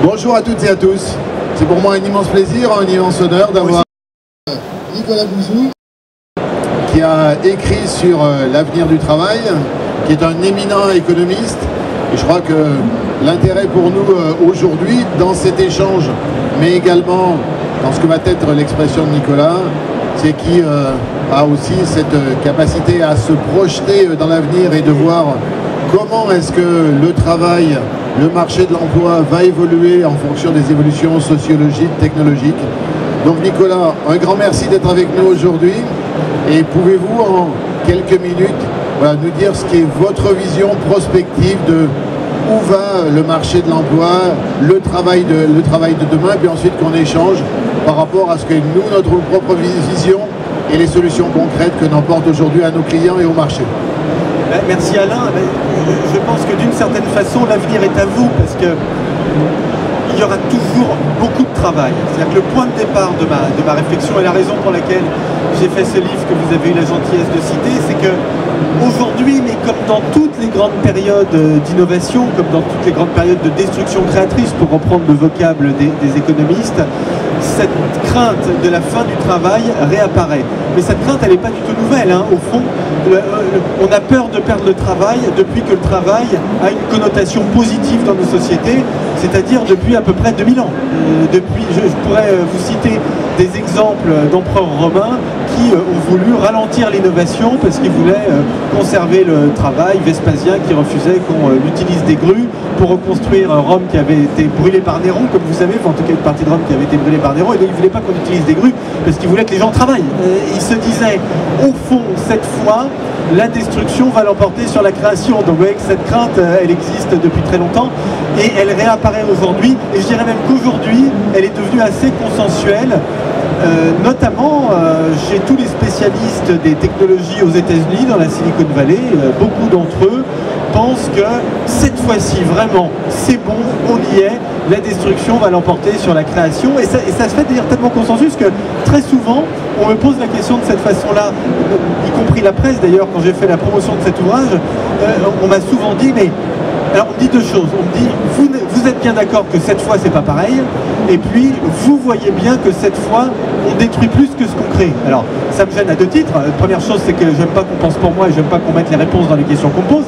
Bonjour à toutes et à tous. C'est pour moi un immense plaisir, un immense honneur d'avoir Nicolas Bouzou, qui a écrit sur l'avenir du travail, qui est un éminent économiste. Et je crois que l'intérêt pour nous aujourd'hui, dans cet échange, mais également dans ce que va être l'expression de Nicolas, c'est qui a aussi cette capacité à se projeter dans l'avenir et de voir comment est-ce que le travail, le marché de l'emploi va évoluer en fonction des évolutions sociologiques, technologiques. Donc Nicolas, un grand merci d'être avec nous aujourd'hui. Et pouvez-vous en quelques minutes nous dire ce qui est votre vision prospective de où va le marché de l'emploi, le travail de demain, et puis ensuite qu'on échange par rapport à ce que nous, notre propre vision et les solutions concrètes que l'on porte aujourd'hui à nos clients et au marché. Merci Alain. Je pense que d'une certaine façon, l'avenir est à vous parce que il y aura toujours beaucoup de travail. C'est-à-dire que le point de départ de ma réflexion et la raison pour laquelle j'ai fait ce livre que vous avez eu la gentillesse de citer, c'est que aujourd'hui, mais comme dans toutes les grandes périodes d'innovation, comme dans toutes les grandes périodes de destruction créatrice, pour reprendre le vocable des économistes, cette crainte de la fin du travail réapparaît. Mais cette crainte, elle n'est pas du tout nouvelle. Au fond, on a peur de perdre le travail depuis que le travail a une connotation positive dans nos sociétés, c'est-à-dire depuis à peu près 2000 ans. Je pourrais vous citer des exemples d'empereurs romains qui ont voulu ralentir l'innovation parce qu'ils voulaient conserver le travail. Vespasien qui refusait qu'on utilise des grues pour reconstruire Rome qui avait été brûlée par Néron, comme vous savez, enfin, en tout cas une partie de Rome qui avait été brûlée par Néron, et donc il ne voulait pas qu'on utilise des grues parce qu'il voulait que les gens travaillent. Il se disait, au fond, cette fois, la destruction va l'emporter sur la création. Donc vous voyez que cette crainte, elle existe depuis très longtemps et elle réapparaît aujourd'hui. Et je dirais même qu'aujourd'hui, elle est devenue assez consensuelle, notamment chez tous les spécialistes des technologies aux États-Unis, dans la Silicon Valley. Beaucoup d'entre eux pensent que cette fois-ci, vraiment, c'est bon, on y est, la destruction va l'emporter sur la création. Et ça se fait d'ailleurs tellement consensus que très souvent, on me pose la question de cette façon-là, y compris la presse d'ailleurs, quand j'ai fait la promotion de cet ouvrage, on m'a souvent dit, mais... Alors on me dit deux choses, on me dit, vous êtes bien d'accord que cette fois c'est pas pareil, et puis vous voyez bien que cette fois on détruit plus que ce qu'on crée. Alors ça me gêne à deux titres. La première chose c'est que j'aime pas qu'on pense pour moi et j'aime pas qu'on mette les réponses dans les questions qu'on pose.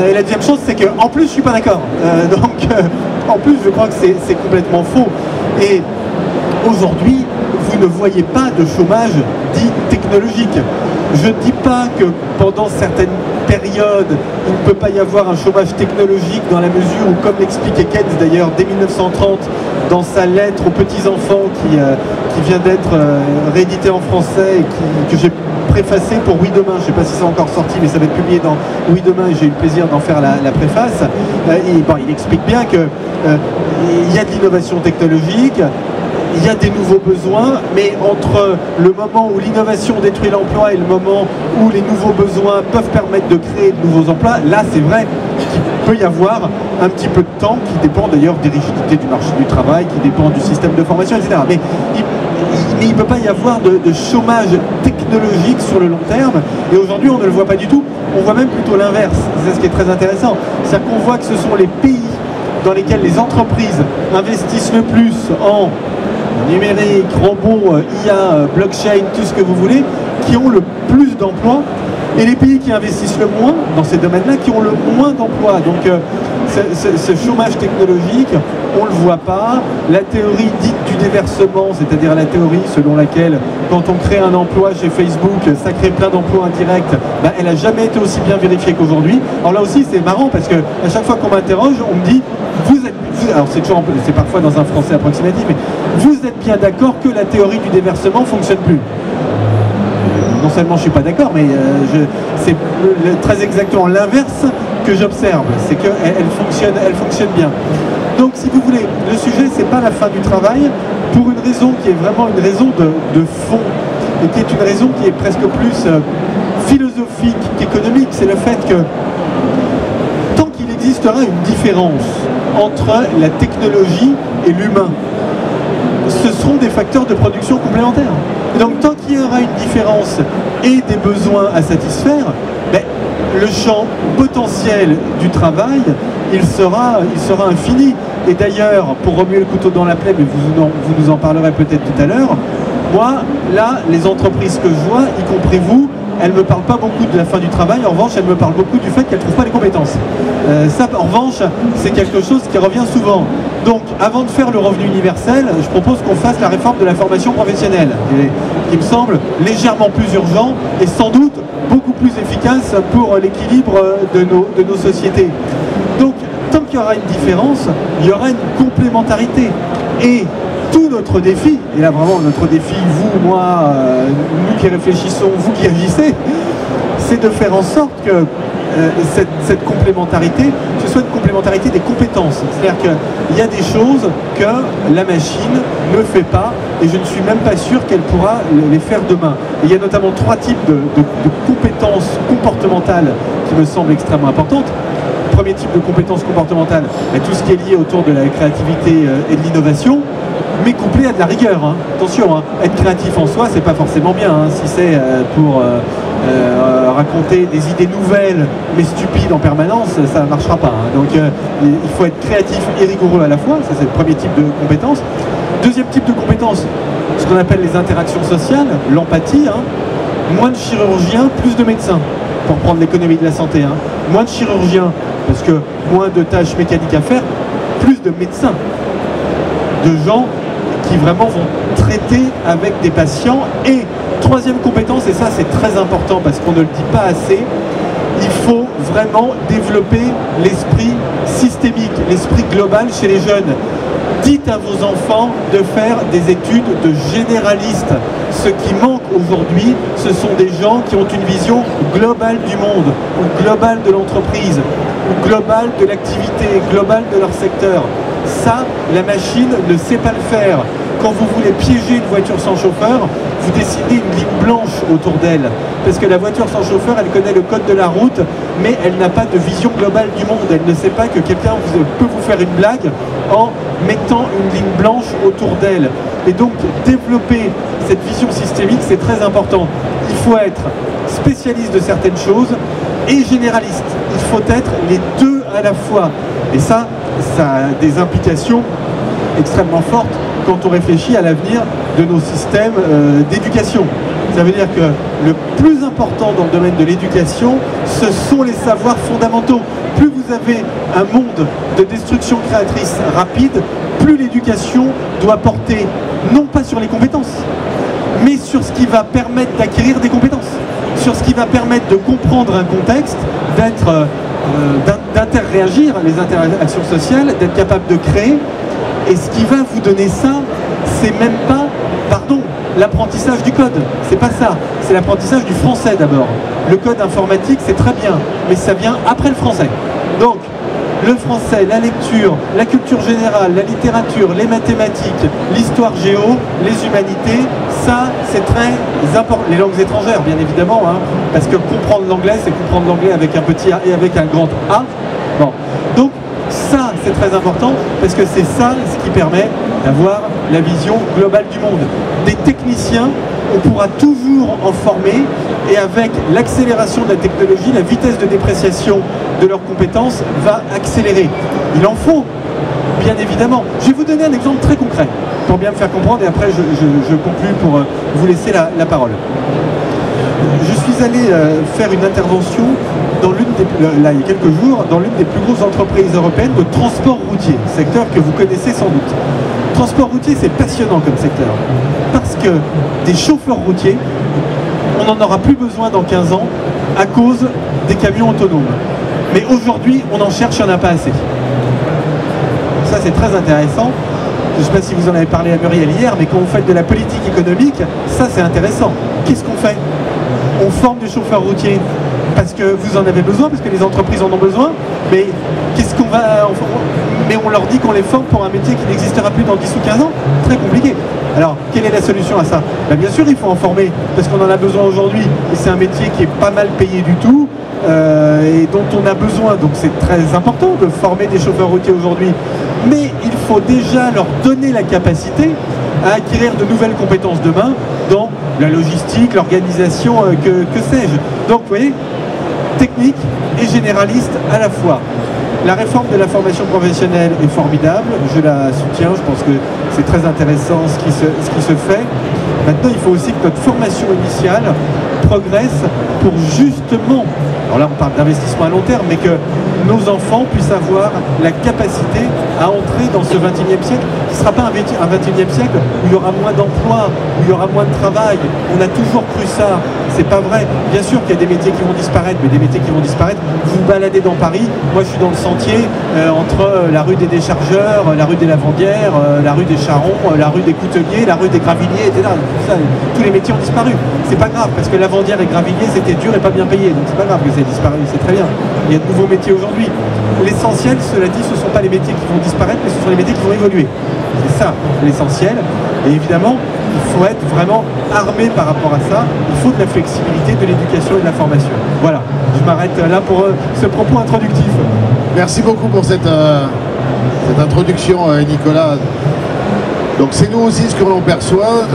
Et la deuxième chose c'est qu'en plus je suis pas d'accord. En plus je crois que c'est complètement faux. Et aujourd'hui vous ne voyez pas de chômage dit technologique. Je ne dis pas que pendant certaines périodes, il ne peut pas y avoir un chômage technologique dans la mesure où, comme l'expliquait Keynes d'ailleurs dès 1930, dans sa lettre aux petits-enfants qui vient d'être rééditée en français et que j'ai préfacé pour Oui Demain, je ne sais pas si c'est encore sorti, mais ça va être publié dans Oui Demain et j'ai eu le plaisir d'en faire la préface. Il explique bien qu'il y a de l'innovation technologique, il y a des nouveaux besoins, mais entre le moment où l'innovation détruit l'emploi et le moment où les nouveaux besoins peuvent permettre de créer de nouveaux emplois, là c'est vrai qu'il peut y avoir un petit peu de temps qui dépend d'ailleurs des rigidités du marché du travail, qui dépend du système de formation, etc. Mais il ne peut pas y avoir de chômage technologique sur le long terme, et aujourd'hui on ne le voit pas du tout, on voit même plutôt l'inverse, c'est ce qui est très intéressant, c'est-à-dire qu'on voit que ce sont les pays dans lesquels les entreprises investissent le plus en numérique, robots, IA, blockchain, tout ce que vous voulez, qui ont le plus d'emplois, et les pays qui investissent le moins dans ces domaines-là, qui ont le moins d'emplois. Donc ce chômage technologique, on ne le voit pas. La théorie dite du déversement, c'est-à-dire la théorie selon laquelle quand on crée un emploi chez Facebook, ça crée plein d'emplois indirects, elle n'a jamais été aussi bien vérifiée qu'aujourd'hui. Alors là aussi c'est marrant parce que à chaque fois qu'on m'interroge, on me dit alors c'est parfois dans un français approximatif, mais vous êtes bien d'accord que la théorie du déversement ne fonctionne plus? Non seulement je ne suis pas d'accord, mais c'est très exactement l'inverse que j'observe, c'est qu'elle fonctionne bien. Donc si vous voulez, le sujet c'est pas la fin du travail, pour une raison qui est vraiment une raison de fond, et qui est une raison qui est presque plus philosophique qu'économique, c'est le fait que tant qu'il existera une différence entre la technologie et l'humain, ce seront des facteurs de production complémentaires. Et donc tant qu'il y aura une différence et des besoins à satisfaire, le champ potentiel du travail, il sera infini. Et d'ailleurs, pour remuer le couteau dans la plaie, mais vous nous en parlerez peut-être tout à l'heure, moi, là, les entreprises que je vois, y compris vous, elles ne me parlent pas beaucoup de la fin du travail. En revanche, elles me parlent beaucoup du fait qu'elles ne trouvent pas les compétences. Ça, en revanche, c'est quelque chose qui revient souvent. Donc, avant de faire le revenu universel, je propose qu'on fasse la réforme de la formation professionnelle, qui me semble légèrement plus urgent et sans doute beaucoup plus efficace pour l'équilibre de nos sociétés. Donc, tant qu'il y aura une différence, il y aura une complémentarité. Et tout notre défi, et là vraiment notre défi, vous, moi, nous qui réfléchissons, vous qui agissez, c'est de faire en sorte que cette complémentarité, ce soit une complémentarité des compétences. C'est-à-dire qu'il y a des choses que la machine ne fait pas, et je ne suis même pas sûr qu'elle pourra les faire demain. Et il y a notamment 3 types de compétences comportementales qui me semblent extrêmement importantes. Premier type de compétences comportementales, tout ce qui est lié autour de la créativité et de l'innovation, mais couplé à de la rigueur. Hein. Attention, hein, être créatif en soi, c'est pas forcément bien. Hein, si c'est pour raconter des idées nouvelles, mais stupides en permanence, ça ne marchera pas. Hein. Donc il faut être créatif et rigoureux à la fois, ça c'est le premier type de compétences. Deuxième type de compétences, ce qu'on appelle les interactions sociales, l'empathie. Hein. Moins de chirurgiens, plus de médecins, pour prendre l'économie de la santé. Hein. Moins de chirurgiens, parce que moins de tâches mécaniques à faire, plus de médecins, de gens qui vraiment vont traiter avec des patients. Et troisième compétence, et ça c'est très important parce qu'on ne le dit pas assez, il faut vraiment développer l'esprit systémique, l'esprit global chez les jeunes. Dites à vos enfants de faire des études de généralistes. Ce qui manque aujourd'hui, ce sont des gens qui ont une vision globale du monde, ou globale de l'entreprise, ou globale de l'activité, globale de leur secteur. Ça, la machine ne sait pas le faire. Quand vous voulez piéger une voiture sans chauffeur, vous dessinez une ligne blanche autour d'elle. Parce que la voiture sans chauffeur, elle connaît le code de la route, mais elle n'a pas de vision globale du monde. Elle ne sait pas que quelqu'un peut vous faire une blague en mettant une ligne blanche autour d'elle. Et donc, développer cette vision systémique, c'est très important. Il faut être spécialiste de certaines choses et généraliste. Il faut être les deux à la fois. Et ça a des implications extrêmement fortes quand on réfléchit à l'avenir de nos systèmes d'éducation. Ça veut dire que le plus important dans le domaine de l'éducation, ce sont les savoirs fondamentaux. Plus vous avez un monde de destruction créatrice rapide, plus l'éducation doit porter non pas sur les compétences, mais sur ce qui va permettre d'acquérir des compétences, sur ce qui va permettre de comprendre un contexte, d'interréagir, les interactions sociales, d'être capable de créer. Et ce qui va vous donner ça, c'est même pas, l'apprentissage du code. C'est pas ça. C'est l'apprentissage du français d'abord. Le code informatique, c'est très bien, mais ça vient après le français. Donc, le français, la lecture, la culture générale, la littérature, les mathématiques, l'histoire géo, les humanités, ça, c'est très important. Les langues étrangères, bien évidemment, hein, parce que comprendre l'anglais, c'est comprendre l'anglais avec un petit A et avec un grand A. Bon. Donc, ça, c'est très important, parce que c'est ça ce qui permet d'avoir la vision globale du monde. Des techniciens, on pourra toujours en former, et avec l'accélération de la technologie, la vitesse de dépréciation de leurs compétences va accélérer. Il en faut, bien évidemment. Je vais vous donner un exemple très concret, pour bien me faire comprendre, et après je conclue pour vous laisser la parole. Je suis allé faire une intervention dans il y a quelques jours, dans l'une des plus grosses entreprises européennes de transport routier, secteur que vous connaissez sans doute. Transport routier, c'est passionnant comme secteur, parce que des chauffeurs routiers, on n'en aura plus besoin dans 15 ans à cause des camions autonomes. Mais aujourd'hui, on en cherche, il n'y en a pas assez. Ça, c'est très intéressant. Je ne sais pas si vous en avez parlé à Muriel hier, mais quand vous faites de la politique économique, ça, c'est intéressant. Qu'est-ce qu'on fait? On forme des chauffeurs routiers parce que vous en avez besoin, parce que les entreprises en ont besoin, mais qu'est-ce qu'on va... Mais on leur dit qu'on les forme pour un métier qui n'existera plus dans 10 ou 15 ans. Très compliqué. Alors, quelle est la solution à ça? Bien sûr, il faut en former, parce qu'on en a besoin aujourd'hui. Et c'est un métier qui est pas mal payé du tout, et dont on a besoin. Donc c'est très important de former des chauffeurs routiers aujourd'hui. Mais il faut déjà leur donner la capacité à acquérir de nouvelles compétences demain dans la logistique, l'organisation, que sais-je. Donc, vous voyez, technique et généraliste à la fois. La réforme de la formation professionnelle est formidable, je la soutiens, je pense que c'est très intéressant ce qui se fait. Maintenant, il faut aussi que notre formation initiale progresse pour justement, alors là on parle d'investissement à long terme, mais que nos enfants puissent avoir la capacité à entrer dans ce 21e siècle, qui ne sera pas un 21e siècle où il y aura moins d'emplois, où il y aura moins de travail. On a toujours cru ça, c'est pas vrai. Bien sûr qu'il y a des métiers qui vont disparaître, mais des métiers qui vont disparaître. Vous vous baladez dans Paris, moi je suis dans le sentier, entre la rue des Déchargeurs, la rue des Lavandières, la rue des Charrons, la rue des Couteliers, la rue des Gravilliers, etc. Ça, tous les métiers ont disparu. C'est pas grave, parce que Lavandière et Gravilliers c'était dur et pas bien payé, donc c'est pas grave que ça ait disparu, c'est très bien. Il y a de nouveaux métiers aujourd'hui. L'essentiel, cela dit, ce ne sont pas les métiers qui vont disparaître, mais ce sont les métiers qui vont évoluer. C'est ça l'essentiel. Et évidemment, il faut être vraiment armé par rapport à ça. Il faut de la flexibilité, de l'éducation et de la formation. Voilà, je m'arrête là pour ce propos introductif. Merci beaucoup pour cette introduction, Nicolas. Donc c'est nous aussi ce que l'on perçoit,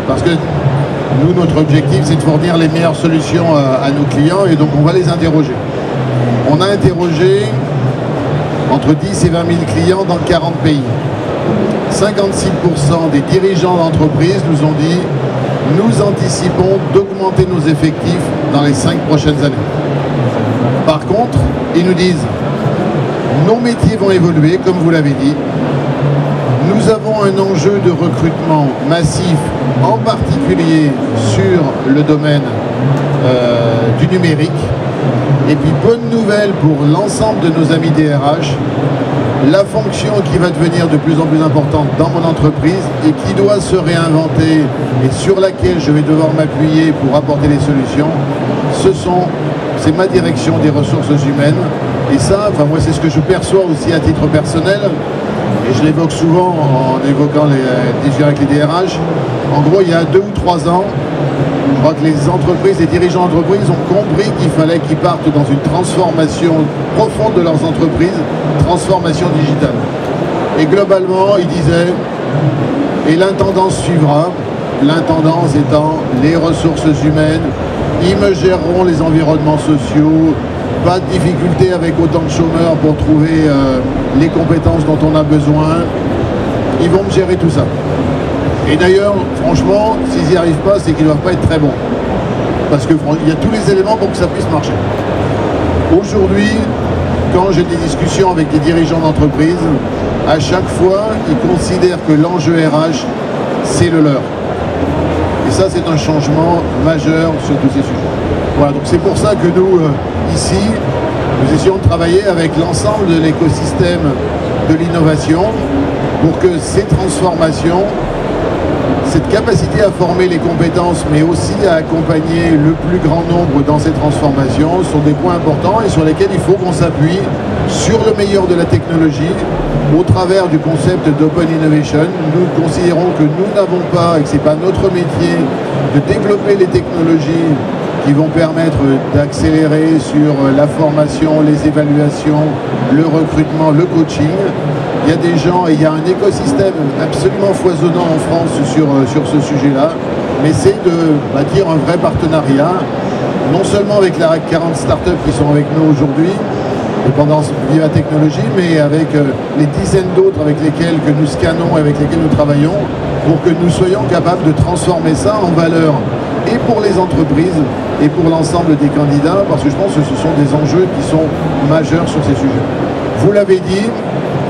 parce que nous, notre objectif, c'est de fournir les meilleures solutions à nos clients, et donc on va les interroger. On a interrogé entre 10 et 20 000 clients dans 40 pays. 56% des dirigeants d'entreprise nous ont dit « Nous anticipons d'augmenter nos effectifs dans les 5 prochaines années ». Par contre, ils nous disent « Nos métiers vont évoluer, comme vous l'avez dit. Nous avons un enjeu de recrutement massif, en particulier sur le domaine du numérique. Et puis, bonne nouvelle pour l'ensemble de nos amis DRH, la fonction qui va devenir de plus en plus importante dans mon entreprise et qui doit se réinventer et sur laquelle je vais devoir m'appuyer pour apporter les solutions, c'est ma direction des ressources humaines. Et ça, enfin moi c'est ce que je perçois aussi à titre personnel, et je l'évoque souvent en évoquant les discussions avec les DRH. En gros, il y a 2 ou 3 ans, je crois que les entreprises, les dirigeants d'entreprises ont compris qu'il fallait qu'ils partent dans une transformation profonde de leurs entreprises, transformation digitale. Et globalement, ils disaient, et l'intendance suivra, l'intendance étant les ressources humaines, ils me géreront les environnements sociaux, pas de difficulté avec autant de chômeurs pour trouver les compétences dont on a besoin, ils vont me gérer tout ça. Et d'ailleurs, franchement, s'ils n'y arrivent pas, c'est qu'ils ne doivent pas être très bons. Parce qu'il y a tous les éléments pour que ça puisse marcher. Aujourd'hui, quand j'ai des discussions avec des dirigeants d'entreprise, à chaque fois, ils considèrent que l'enjeu RH, c'est le leur. Et ça, c'est un changement majeur sur tous ces sujets. Voilà, donc c'est pour ça que nous, ici, nous essayons de travailler avec l'ensemble de l'écosystème de l'innovation pour que ces transformations, cette capacité à former les compétences, mais aussi à accompagner le plus grand nombre dans ces transformations, sont des points importants et sur lesquels il faut qu'on s'appuie sur le meilleur de la technologie au travers du concept d'Open Innovation. Nous considérons que nous n'avons pas, et que ce n'est pas notre métier, de développer les technologies qui vont permettre d'accélérer sur la formation, les évaluations, le recrutement, le coaching. Il y a des gens et il y a un écosystème absolument foisonnant en France sur ce sujet-là, mais c'est de bâtir un vrai partenariat, non seulement avec la 40 startups qui sont avec nous aujourd'hui, dépendance Viva Technologies, mais avec les dizaines d'autres avec lesquels que nous scannons, avec lesquels nous travaillons, pour que nous soyons capables de transformer ça en valeur, et pour les entreprises, et pour l'ensemble des candidats, parce que je pense que ce sont des enjeux qui sont majeurs sur ces sujets. Vous l'avez dit,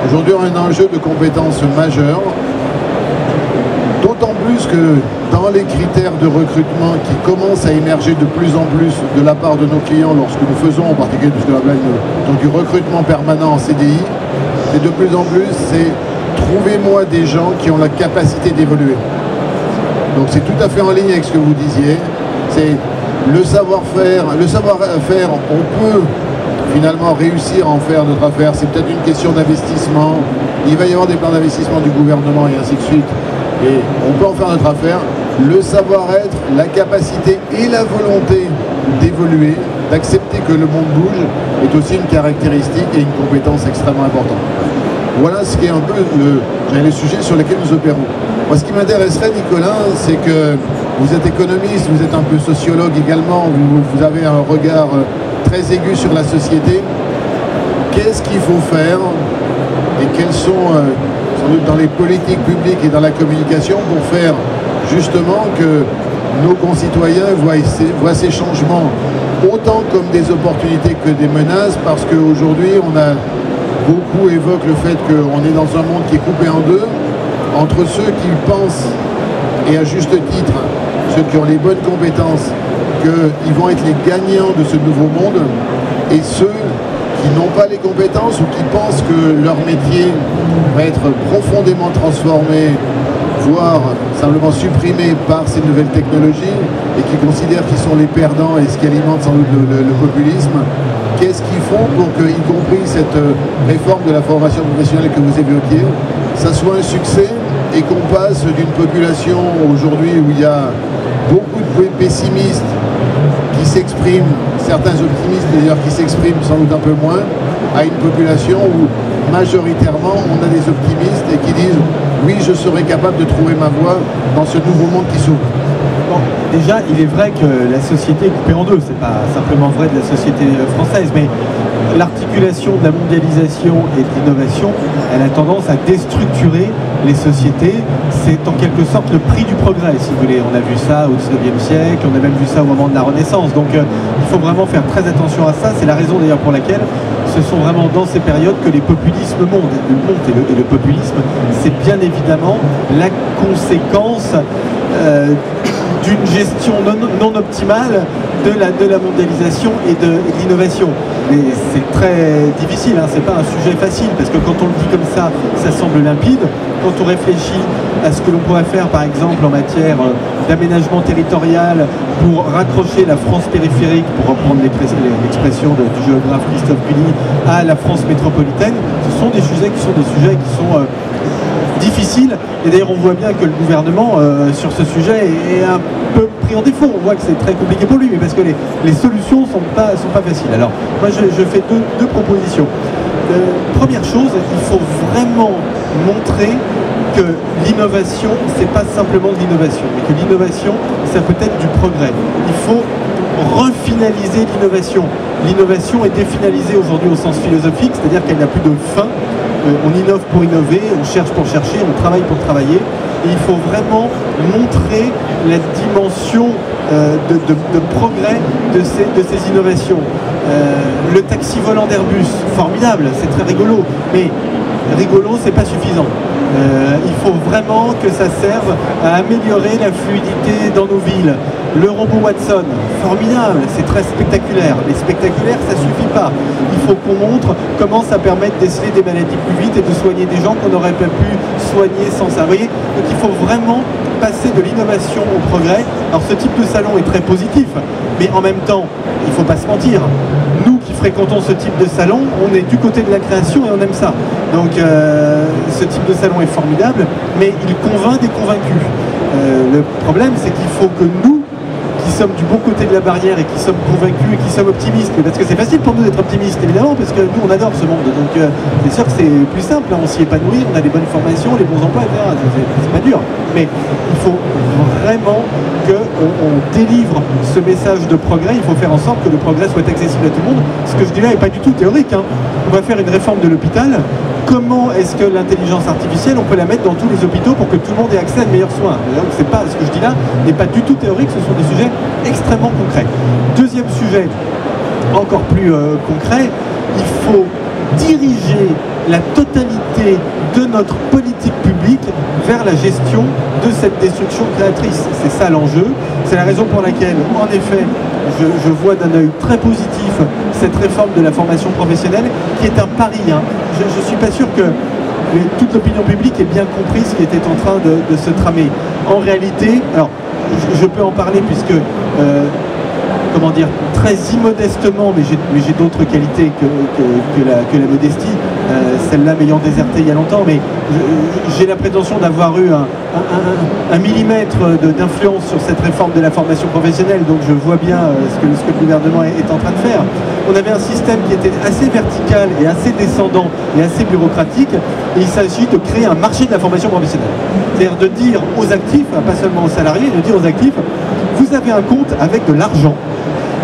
aujourd'hui on a un enjeu de compétences majeur, d'autant plus que dans les critères de recrutement qui commencent à émerger de plus en plus de la part de nos clients lorsque nous faisons en particulier donc du recrutement permanent en CDI, et de plus en plus c'est trouvez-moi des gens qui ont la capacité d'évoluer. Donc c'est tout à fait en ligne avec ce que vous disiez, c'est le savoir-faire, on peut finalement réussir à en faire notre affaire, c'est peut-être une question d'investissement, il va y avoir des plans d'investissement du gouvernement et ainsi de suite, et on peut en faire notre affaire. Le savoir-être, la capacité et la volonté d'évoluer, d'accepter que le monde bouge, est aussi une caractéristique et une compétence extrêmement importante. Voilà ce qui est un peu les sujets sur lesquels nous opérons. Moi, ce qui m'intéresserait, Nicolas, c'est que vous êtes économiste, vous êtes un peu sociologue également, vous avez un regard très aigu sur la société. Qu'est-ce qu'il faut faire et quelles sont, sans doute dans les politiques publiques et dans la communication, pour faire justement que nos concitoyens voient ces changements autant comme des opportunités que des menaces, parce qu'aujourd'hui, beaucoup évoquent le fait qu'on est dans un monde qui est coupé en deux, entre ceux qui pensent, et à juste titre, ceux qui ont les bonnes compétences, qu'ils vont être les gagnants de ce nouveau monde, et ceux qui n'ont pas les compétences ou qui pensent que leur métier va être profondément transformé, voire simplement supprimé par ces nouvelles technologies, et qui considèrent qu'ils sont les perdants et ce qui alimente sans doute le populisme. Qu'est-ce qu'ils font pour que, y compris cette réforme de la formation professionnelle que vous évoquiez, ça soit un succès et qu'on passe d'une population aujourd'hui où il y a beaucoup de pessimistes qui s'expriment, certains optimistes d'ailleurs qui s'expriment sans doute un peu moins, à une population où majoritairement on a des optimistes et qui disent oui, je serai capable de trouver ma voie dans ce nouveau monde qui s'ouvre. Bon, déjà, il est vrai que la société est coupée en deux, c'est pas simplement vrai de la société française, mais l'articulation de la mondialisation et de l'innovation, elle a tendance à déstructurer les sociétés. C'est en quelque sorte le prix du progrès, si vous voulez. On a vu ça au XIXe siècle, on a même vu ça au moment de la Renaissance. Donc il faut vraiment faire très attention à ça. C'est la raison d'ailleurs pour laquelle ce sont vraiment dans ces périodes que les populismes montent. Et le populisme, c'est bien évidemment la conséquence d'une gestion non optimale de la mondialisation et de l'innovation. Mais c'est très difficile, hein, c'est pas un sujet facile, parce que quand on le dit comme ça semble limpide. Quand on réfléchit à ce que l'on pourrait faire, par exemple, en matière d'aménagement territorial pour raccrocher la France périphérique, pour reprendre l'expression du géographe Christophe Cuny, à la France métropolitaine, ce sont des sujets qui sont difficiles. Et d'ailleurs, on voit bien que le gouvernement, sur ce sujet, est un peu pris en défaut. On voit que c'est très compliqué pour lui, mais parce que les solutions sont pas faciles. Alors, moi, je fais deux propositions. Première chose, il faut vraiment montrer que l'innovation, c'est pas simplement de l'innovation, mais que l'innovation, ça peut être du progrès. Il faut refinaliser l'innovation. L'innovation est définalisée aujourd'hui au sens philosophique, c'est-à-dire qu'elle n'a plus de fin. On innove pour innover, on cherche pour chercher, on travaille pour travailler. Et il faut vraiment montrer la dimension de progrès de ces innovations. Le taxi volant d'Airbus, formidable, c'est très rigolo, mais rigolo, c'est pas suffisant. Il faut vraiment que ça serve à améliorer la fluidité dans nos villes. Le robot Watson, formidable, c'est très spectaculaire. Mais spectaculaire, ça suffit pas. Il faut qu'on montre comment ça permet de déceler des maladies plus vite et de soigner des gens qu'on n'aurait pas pu soigner sans ça. Vous voyez ? Donc il faut vraiment passer de l'innovation au progrès. Alors ce type de salon est très positif, mais en même temps, il ne faut pas se mentir. Nous qui fréquentons ce type de salon, on est du côté de la création et on aime ça. Donc ce type de salon est formidable, mais il convainc des convaincus. Le problème, c'est qu'il faut que nous, qui sommes du bon côté de la barrière et qui sommes convaincus et qui sommes optimistes, parce que c'est facile pour nous d'être optimistes, évidemment, parce que nous, on adore ce monde. Donc c'est sûr que c'est plus simple, hein, on s'y épanouit, on a des bonnes formations, les bons emplois, etc. C'est pas dur. Mais il faut vraiment qu'on délivre ce message de progrès. Il faut faire en sorte que le progrès soit accessible à tout le monde. Ce que je dis là n'est pas du tout théorique, hein. On va faire une réforme de l'hôpital. Comment est-ce que l'intelligence artificielle, on peut la mettre dans tous les hôpitaux pour que tout le monde ait accès à de meilleurs soins? Donc c'est pas, ce que je dis là n'est pas du tout théorique, ce sont des sujets extrêmement concrets. Deuxième sujet, encore plus concret, il faut diriger la totalité de notre politique publique vers la gestion de cette destruction créatrice. C'est ça l'enjeu. C'est la raison pour laquelle, en effet, je vois d'un œil très positif cette réforme de la formation professionnelle qui est un pari. Hein. Je ne suis pas sûr que toute l'opinion publique ait bien compris ce qui était en train de se tramer. En réalité, alors je peux en parler puisque, comment dire, très immodestement, mais j'ai d'autres qualités que la modestie, celle-là m'ayant déserté il y a longtemps, mais j'ai la prétention d'avoir eu un millimètre d'influence sur cette réforme de la formation professionnelle, donc je vois bien ce que le gouvernement est en train de faire. On avait un système qui était assez vertical et assez descendant et assez bureaucratique, et il s'agit de créer un marché de la formation professionnelle. C'est-à-dire de dire aux actifs, pas seulement aux salariés, de dire aux actifs, vous avez un compte avec de l'argent,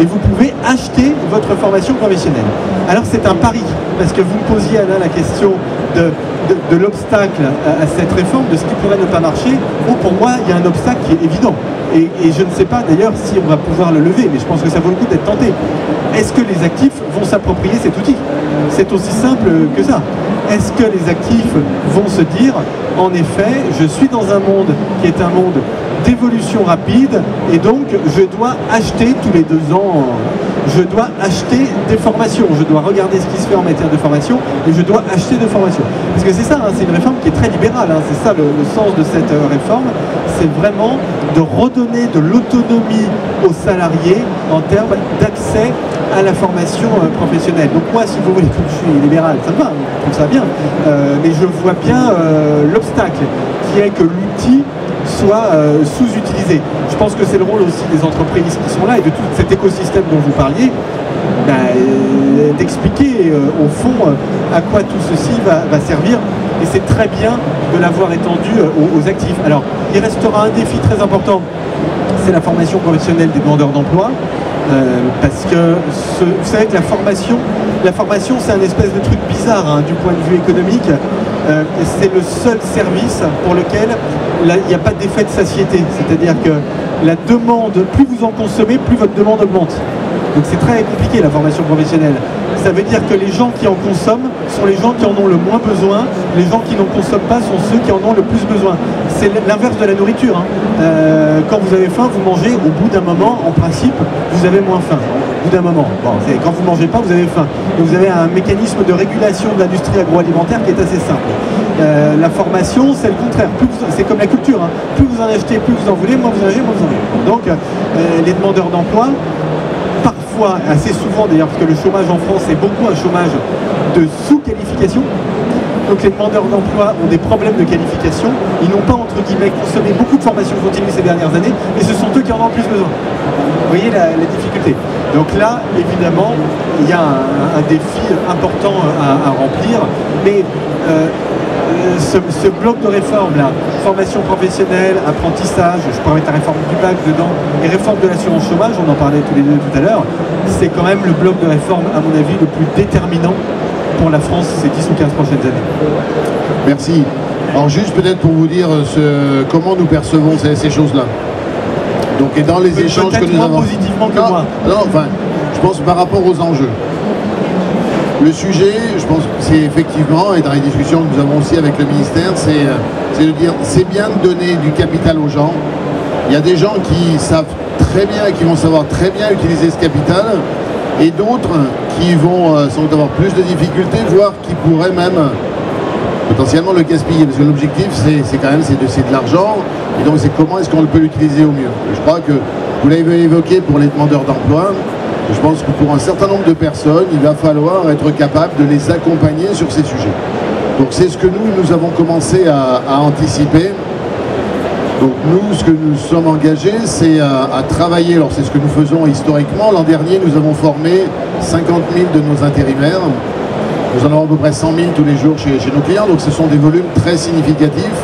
et vous pouvez acheter votre formation professionnelle. Alors c'est un pari, parce que vous me posiez Alain la question de l'obstacle à cette réforme, de ce qui pourrait ne pas marcher. Bon, pour moi, il y a un obstacle qui est évident. Et je ne sais pas d'ailleurs si on va pouvoir le lever, mais je pense que ça vaut le coup d'être tenté. Est-ce que les actifs vont s'approprier cet outil? C'est aussi simple que ça. Est-ce que les actifs vont se dire, en effet, je suis dans un monde qui est un monde d'évolution rapide, et donc je dois acheter tous les 2 ans, je dois acheter des formations, je dois regarder ce qui se fait en matière de formation, et je dois acheter des formations. Parce que c'est ça, hein, c'est une réforme qui est très libérale, hein, c'est ça le sens de cette réforme, c'est vraiment de redonner de l'autonomie aux salariés en termes d'accès à la formation professionnelle. Donc moi, si vous voulez, comme je suis libéral, ça me va, je trouve ça bien, mais je vois bien l'obstacle, qui est que l'outil soit sous-utilisé. Je pense que c'est le rôle aussi des entreprises qui sont là et de tout cet écosystème dont vous parliez, d'expliquer au fond à quoi tout ceci va servir, et c'est très bien de l'avoir étendu aux actifs. Alors, il restera un défi très important, c'est la formation professionnelle des demandeurs d'emploi, parce que vous savez que la formation c'est un espèce de truc bizarre hein, du point de vue économique. C'est le seul service pour lequel il n'y a pas d'effet de satiété, c'est-à-dire que la demande, plus vous en consommez, plus votre demande augmente. Donc c'est très compliqué la formation professionnelle. Ça veut dire que les gens qui en consomment sont les gens qui en ont le moins besoin, les gens qui n'en consomment pas sont ceux qui en ont le plus besoin. C'est l'inverse de la nourriture. Hein. Quand vous avez faim, vous mangez, au bout d'un moment, en principe, vous avez moins faim. Au bout d'un moment. Bon, quand vous ne mangez pas, vous avez faim. Et vous avez un mécanisme de régulation de l'industrie agroalimentaire qui est assez simple. La formation, c'est le contraire. C'est comme la culture. Hein. Plus vous en achetez, plus vous en voulez, moins vous en achetez, moins vous en voulez. Donc, les demandeurs d'emploi, parfois, assez souvent d'ailleurs, parce que le chômage en France est beaucoup un chômage de sous-qualification. Donc les demandeurs d'emploi ont des problèmes de qualification. Ils n'ont pas, entre guillemets, consommé beaucoup de formation continue ces dernières années, mais ce sont eux qui en ont le plus besoin. Vous voyez la difficulté. Donc là, évidemment, il y a un défi important à remplir, mais ce bloc de réforme là, formation professionnelle, apprentissage, je pourrais mettre la réforme du bac dedans, et réforme de l'assurance chômage, on en parlait tous les deux tout à l'heure, c'est quand même le bloc de réforme, à mon avis, le plus déterminant pour la France ces 10 ou 15 prochaines années. Merci. Alors juste peut-être pour vous dire comment nous percevons ces choses-là. Donc et dans les échanges que nous avons... positivement que moi. Non, enfin, je pense par rapport aux enjeux. Le sujet, je pense que c'est effectivement, et dans les discussions que nous avons aussi avec le ministère, c'est de dire, c'est bien de donner du capital aux gens. Il y a des gens qui savent très bien et qui vont savoir très bien utiliser ce capital, et d'autres qui vont sans doute avoir plus de difficultés, voire qui pourraient même potentiellement le gaspiller, parce que l'objectif c'est quand même c'est de l'argent, et donc c'est comment est-ce qu'on peut l'utiliser au mieux. Et je crois que vous l'avez évoqué pour les demandeurs d'emploi. Je pense que pour un certain nombre de personnes, il va falloir être capable de les accompagner sur ces sujets. Donc c'est ce que nous avons commencé à anticiper. Donc nous, ce que nous sommes engagés, c'est à travailler. Alors c'est ce que nous faisons historiquement. L'an dernier, nous avons formé 50 000 de nos intérimaires. Nous en avons à peu près 100 000 tous les jours chez nos clients. Donc ce sont des volumes très significatifs.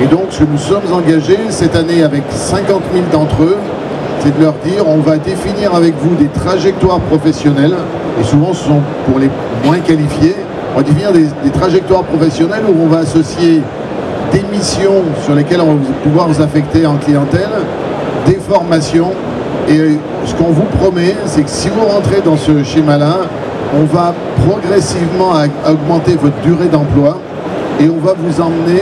Et donc ce que nous sommes engagés cette année avec 50 000 d'entre eux, c'est de leur dire, on va définir avec vous des trajectoires professionnelles, et souvent ce sont pour les moins qualifiés, on va définir des trajectoires professionnelles où on va associer des missions sur lesquelles on va pouvoir vous affecter en clientèle, des formations, et ce qu'on vous promet, c'est que si vous rentrez dans ce schéma-là, on va progressivement augmenter votre durée d'emploi, et on va vous emmener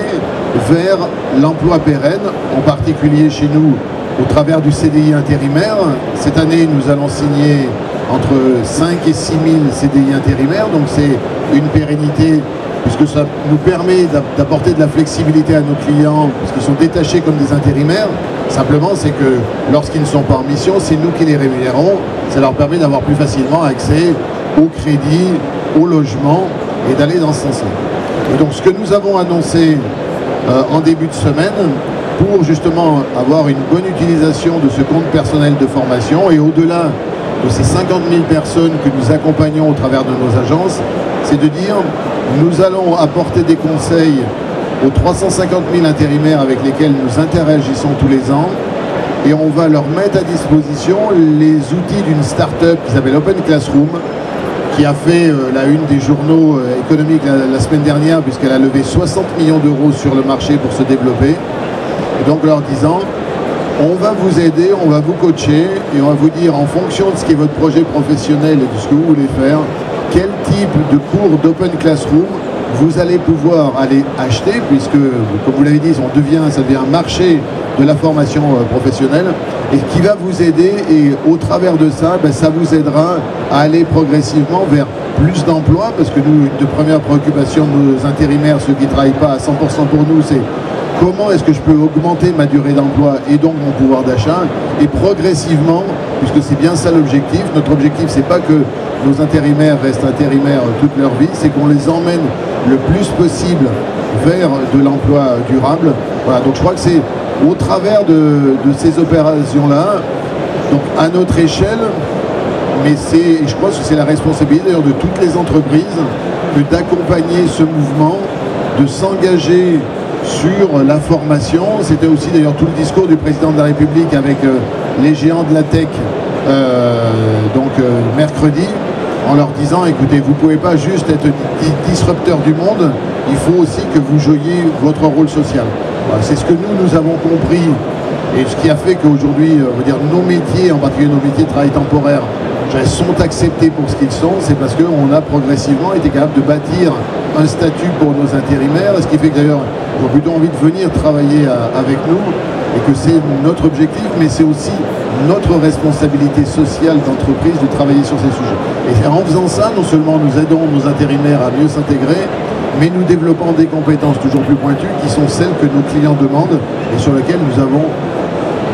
vers l'emploi pérenne, en particulier chez nous, au travers du CDI intérimaire. Cette année, nous allons signer entre 5 et 6 000 CDI intérimaires, donc c'est une pérennité, puisque ça nous permet d'apporter de la flexibilité à nos clients, parce qu'ils sont détachés comme des intérimaires. Simplement, c'est que lorsqu'ils ne sont pas en mission, c'est nous qui les rémunérons. Ça leur permet d'avoir plus facilement accès au crédit, au logement, et d'aller dans ce sens-là. Et donc, ce que nous avons annoncé en début de semaine, pour justement avoir une bonne utilisation de ce compte personnel de formation, et au-delà de ces 50 000 personnes que nous accompagnons au travers de nos agences, c'est de dire, nous allons apporter des conseils aux 350 000 intérimaires avec lesquels nous interagissons tous les ans, et on va leur mettre à disposition les outils d'une start-up qui s'appelle Open Classroom, qui a fait la une des journaux économiques la semaine dernière, puisqu'elle a levé 60 millions d'euros sur le marché pour se développer. Et donc leur disant, on va vous aider, on va vous coacher, et on va vous dire en fonction de ce qui est votre projet professionnel et de ce que vous voulez faire, quel type de cours d'Open Classroom vous allez pouvoir aller acheter, puisque, comme vous l'avez dit, ça devient un marché de la formation professionnelle, et qui va vous aider, et au travers de ça, ça vous aidera à aller progressivement vers plus d'emplois, parce que nous, une des premières préoccupations de nos intérimaires, ceux qui ne travaillent pas à 100% pour nous, c'est comment est-ce que je peux augmenter ma durée d'emploi et donc mon pouvoir d'achat, et progressivement, puisque c'est bien ça l'objectif, notre objectif c'est pas que nos intérimaires restent intérimaires toute leur vie, c'est qu'on les emmène le plus possible vers de l'emploi durable. Voilà, donc je crois que c'est au travers de ces opérations-là, donc à notre échelle, mais je crois que c'est la responsabilité d'ailleurs de toutes les entreprises que d'accompagner ce mouvement, de s'engager sur la formation. C'était aussi d'ailleurs tout le discours du président de la République avec les géants de la tech mercredi, en leur disant, écoutez, vous ne pouvez pas juste être disrupteur du monde, il faut aussi que vous jouiez votre rôle social. Voilà, c'est ce que nous avons compris, et ce qui a fait qu'aujourd'hui, nos métiers, en particulier nos métiers de travail temporaire, sont acceptés pour ce qu'ils sont, c'est parce qu'on a progressivement été capable de bâtir un statut pour nos intérimaires, ce qui fait que d'ailleurs, ils ont plutôt envie de venir travailler avec nous, et que c'est notre objectif, mais c'est aussi notre responsabilité sociale d'entreprise de travailler sur ces sujets. Et en faisant ça, non seulement nous aidons nos intérimaires à mieux s'intégrer, mais nous développons des compétences toujours plus pointues qui sont celles que nos clients demandent et sur lesquelles nous avons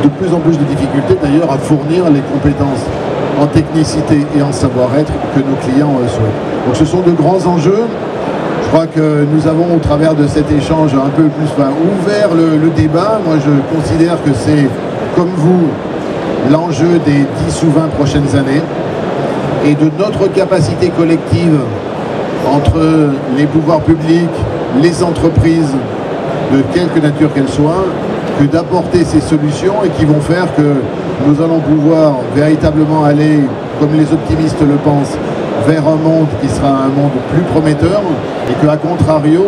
de plus en plus de difficultés d'ailleurs à fournir les compétences en technicité et en savoir-être que nos clients souhaitent. Donc ce sont de grands enjeux. Je crois que nous avons, au travers de cet échange, un peu plus ouvert le débat. Moi, je considère que c'est, comme vous, l'enjeu des 10 ou 20 prochaines années et de notre capacité collective entre les pouvoirs publics, les entreprises, de quelque nature qu'elles soient, que d'apporter ces solutions et qui vont faire que nous allons pouvoir véritablement aller, comme les optimistes le pensent, vers un monde qui sera un monde plus prometteur, et que, à contrario,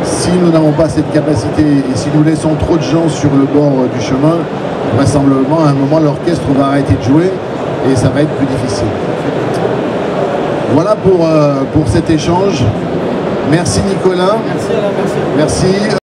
si nous n'avons pas cette capacité et si nous laissons trop de gens sur le bord du chemin, vraisemblablement à un moment l'orchestre va arrêter de jouer et ça va être plus difficile. Voilà pour cet échange. Merci Nicolas. Merci Alain, merci. Merci.